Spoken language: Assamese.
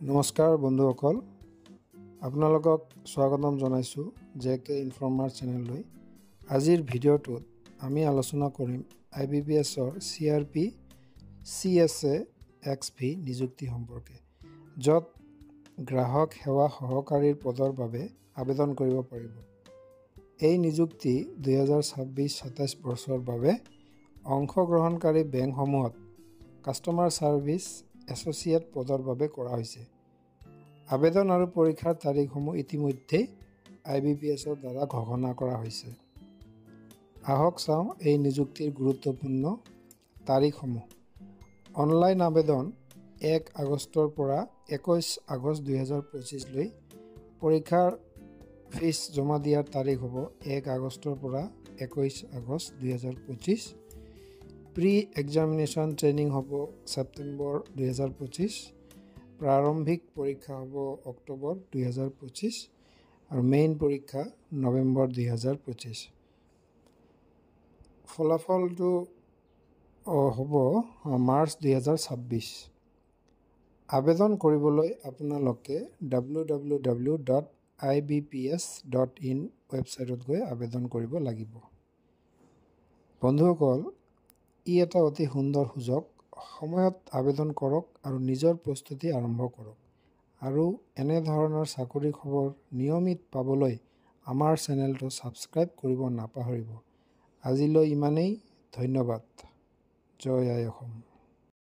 নমস্কাৰ বন্ধুসকল, আপোনালোকক স্বাগতম জনাইছোঁ JK ইনফৰ্মাৰ চেনেললৈ। আজিৰ ভিডিঅ'টোত আমি আলোচনা কৰিম IBPSৰ CRP CSA XV নিযুক্তি সম্পৰ্কে, য'ত গ্ৰাহক সেৱা সহকাৰীৰ পদৰ বাবে আবেদন কৰিব পাৰিব। এই নিযুক্তি 2026-27 বৰ্ষৰ বাবে অংশগ্ৰহণকাৰী বেংকসমূহত কাষ্টমাৰ ছাৰ্ভিচ এছ'চিয়েট পদৰ বাবে কৰা হৈছে। আবেদন আৰু পৰীক্ষাৰ তাৰিখসমূহ ইতিমধ্যে IBPSৰ দ্বাৰা ঘোষণা কৰা হৈছে। আহক চাওঁ এই নিযুক্তিৰ গুৰুত্বপূৰ্ণ তাৰিখসমূহ। অনলাইন আবেদন 1 আগষ্টৰ পৰা 21 আগষ্ট 2025 লৈ। পৰীক্ষাৰ ফিজ জমা দিয়াৰ তাৰিখ হ'ব 1 আগষ্টৰ পৰা 21 আগষ্ট 2025। প্ৰি এক্সামিনেশ্যন ট্ৰেইনিং হ'ব ছেপ্টেম্বৰ 2025। প্ৰাৰম্ভিক পৰীক্ষা হ'ব অক্টোবৰ 2025 আৰু মেইন পৰীক্ষা নৱেম্বৰ 2025। ফলাফলটো হ'ব মাৰ্চ 2026। আবেদন কৰিবলৈ আপোনালোকে www.ibps.in ৱেবছাইটত গৈ আবেদন কৰিব লাগিব। বন্ধুসকল, ই এটা অতি সুন্দৰ সুযোগ। সময়ত আবেদন কৰক আৰু নিজৰ প্ৰস্তুতি আৰম্ভ কৰক। আৰু এনেধৰণৰ চাকৰি খবৰ নিয়মিত পাবলৈ আমাৰ চেনেলটো ছাবস্ক্ৰাইব কৰিব নাপাহৰিব। আজিলৈ ইমানেই। ধন্যবাদ। জয় আই অসম।